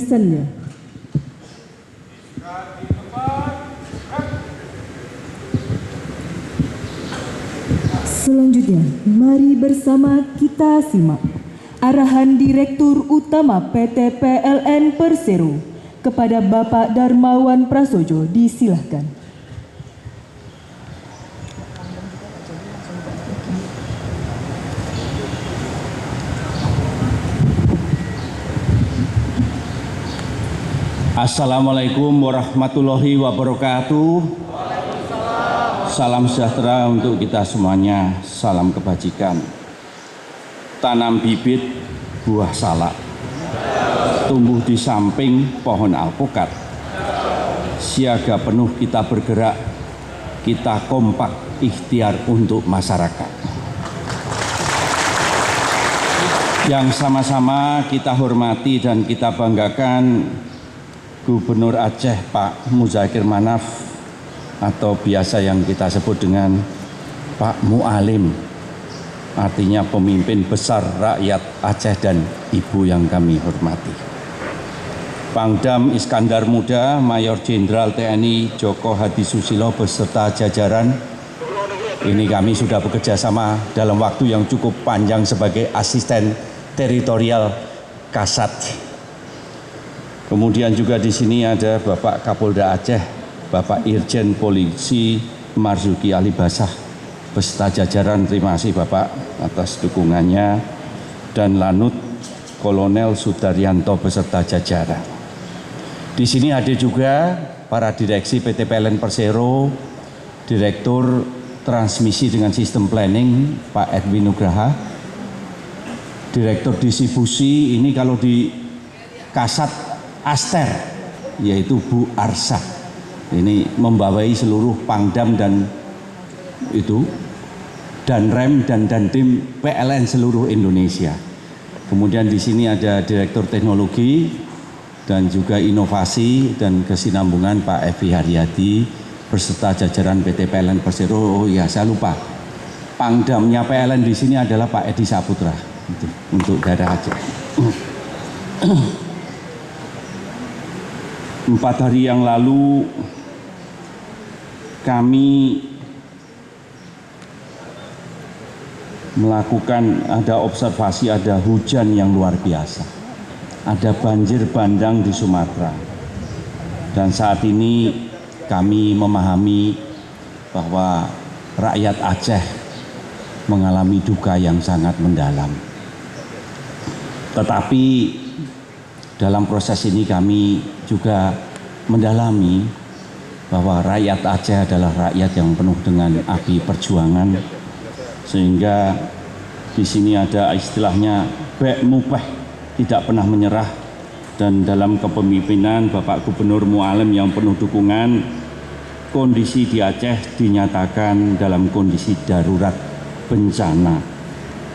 barisannya. Selanjutnya, mari bersama kita simak arahan Direktur Utama PT PLN Persero kepada Bapak Darmawan Prasojo. Disilahkan. Assalamualaikum warahmatullahi wabarakatuh. Salam sejahtera untuk kita semuanya. Salam kebajikan. Tanam bibit buah salak, tumbuh di samping pohon alpukat. Siaga penuh kita bergerak, kita kompak ikhtiar untuk masyarakat. Yang sama-sama kita hormati dan kita banggakan Gubernur Aceh Pak Muzakir Manaf, atau biasa yang kita sebut dengan Pak Mu'alim, artinya pemimpin besar rakyat Aceh dan Ibu yang kami hormati. Pangdam Iskandar Muda Mayor Jenderal TNI Joko Hadi Susilo beserta jajaran, ini kami sudah bekerja sama dalam waktu yang cukup panjang sebagai asisten teritorial Kasat. Kemudian juga di sini ada Bapak Kapolda Aceh, Bapak Irjen Polisi Marzuki Ali Basah beserta jajaran. Terima kasih Bapak atas dukungannya, dan Lanut Kolonel Sudaryanto beserta jajaran. Di sini ada juga para direksi PT PLN Persero, Direktur Transmisi dengan Sistem Planning Pak Edwin Nugraha, Direktur Distribusi ini kalau di Kasat Aster yaitu Bu Arsa. Ini membawai seluruh Pangdam dan itu dan rem dan dandim PLN seluruh Indonesia. Kemudian di sini ada Direktur Teknologi dan juga Inovasi dan Kesinambungan Pak Evi Haryadi beserta jajaran PT PLN Persero. Oh ya, saya lupa. Pangdamnya PLN di sini adalah Pak Edi Saputra untuk daerah Aceh. 4 hari yang lalu kami melakukan, ada observasi, ada hujan yang luar biasa, ada banjir bandang di Sumatera, dan saat ini kami memahami bahwa rakyat Aceh mengalami duka yang sangat mendalam. Tetapi dalam proses ini kami juga mendalami bahwa rakyat Aceh adalah rakyat yang penuh dengan api perjuangan, sehingga di sini ada istilahnya bek mupeh, tidak pernah menyerah, dan dalam kepemimpinan Bapak Gubernur Mu'alim yang penuh dukungan, kondisi di Aceh dinyatakan dalam kondisi darurat bencana.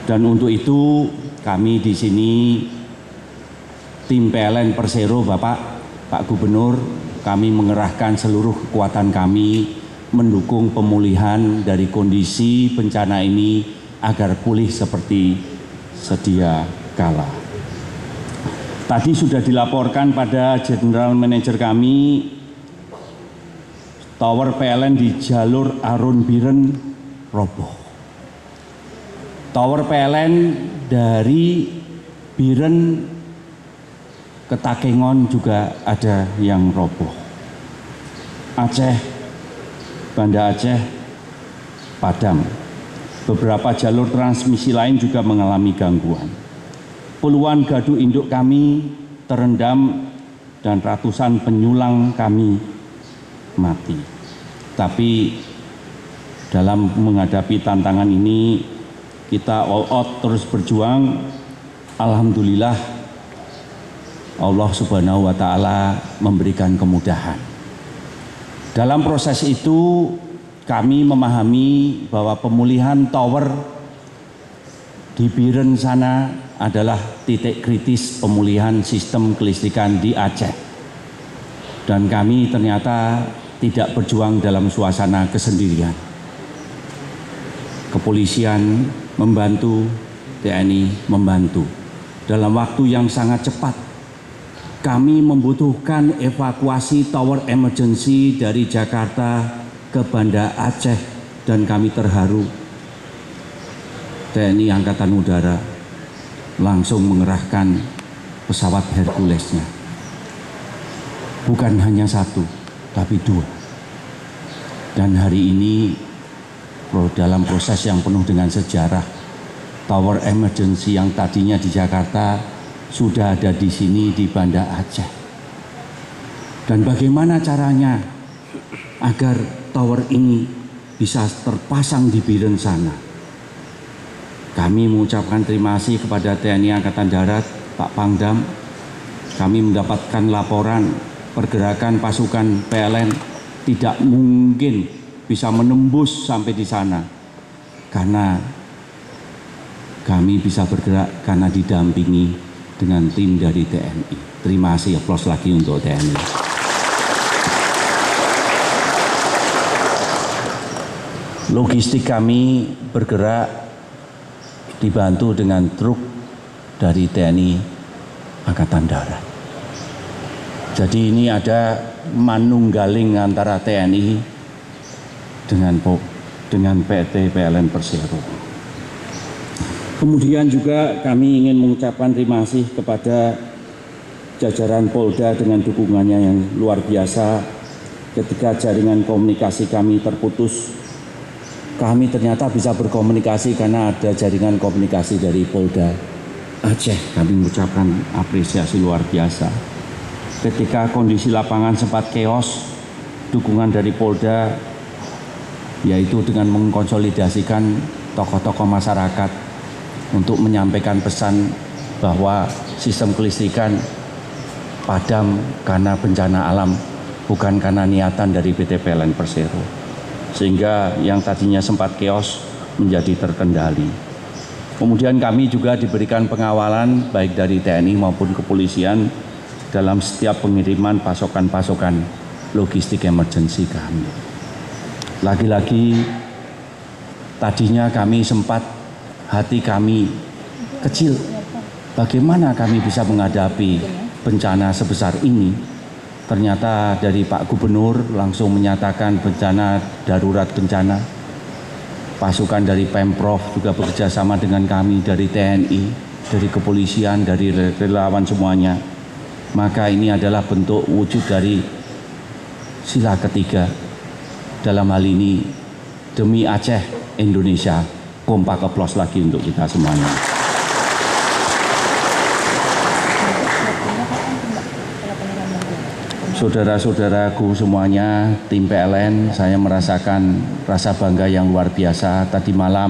Dan untuk itu kami di sini tim PLN Persero, Pak Gubernur, kami mengerahkan seluruh kekuatan kami mendukung pemulihan dari kondisi bencana ini agar pulih seperti sedia kala. Tadi sudah dilaporkan pada General Manager kami, tower PLN di jalur Arun Biren roboh. Tower PLN dari Biren ke Takengon juga ada yang roboh. Aceh, Banda Aceh, padam. Beberapa jalur transmisi lain juga mengalami gangguan. Puluhan gardu induk kami terendam dan ratusan penyulang kami mati. Tapi dalam menghadapi tantangan ini kita all out terus berjuang. Alhamdulillah Allah Subhanahu wa Ta'ala memberikan kemudahan. Dalam proses itu kami memahami bahwa pemulihan tower di Biren sana adalah titik kritis pemulihan sistem kelistrikan di Aceh. Dan kami ternyata tidak berjuang dalam suasana kesendirian. Kepolisian membantu, TNI membantu dalam waktu yang sangat cepat. kami membutuhkan evakuasi tower emergency dari Jakarta ke Banda Aceh dan kami terharu TNI Angkatan Udara langsung mengerahkan pesawat Herculesnya. Bukan hanya satu, tapi dua. Dan hari ini dalam proses yang penuh dengan sejarah, tower emergency yang tadinya di Jakarta sudah ada di sini di Banda Aceh. Dan bagaimana caranya agar tower ini bisa terpasang di Biren sana? Kami mengucapkan terima kasih kepada TNI Angkatan Darat, Pak Pangdam. Kami mendapatkan laporan pergerakan pasukan PLN tidak mungkin bisa menembus sampai di sana, karena kami bisa bergerak karena didampingi dengan tim dari TNI. Terima kasih, aplaus lagi untuk TNI. Logistik kami bergerak dibantu dengan truk dari TNI Angkatan Darat. Jadi ini ada manunggaling antara TNI dengan PT PLN Persero. Kemudian juga kami ingin mengucapkan terima kasih kepada jajaran Polda dengan dukungannya yang luar biasa ketika jaringan komunikasi kami terputus. Kami ternyata bisa berkomunikasi karena ada jaringan komunikasi dari Polda Aceh. Kami mengucapkan apresiasi luar biasa. Ketika kondisi lapangan sempat keos, dukungan dari Polda yaitu dengan mengkonsolidasikan tokoh-tokoh masyarakat untuk menyampaikan pesan bahwa sistem kelistrikan padam karena bencana alam, bukan karena niatan dari PT PLN Persero. Sehingga yang tadinya sempat keos menjadi terkendali. Kemudian kami juga diberikan pengawalan baik dari TNI maupun kepolisian dalam setiap pengiriman pasokan-pasokan logistik emergency kami. Lagi-lagi tadinya kami sempat hati kami kecil, bagaimana kami bisa menghadapi bencana sebesar ini. Ternyata dari Pak Gubernur langsung menyatakan bencana darurat bencana. Pasukan dari Pemprov juga bekerjasama dengan kami, dari TNI, dari kepolisian, dari relawan semuanya. Maka ini adalah bentuk wujud dari sila ketiga. Dalam hal ini demi Aceh, Indonesia. Kompak, aplaus lagi untuk kita semuanya. Saudara-saudaraku semuanya, tim PLN, saya merasakan rasa bangga yang luar biasa tadi malam.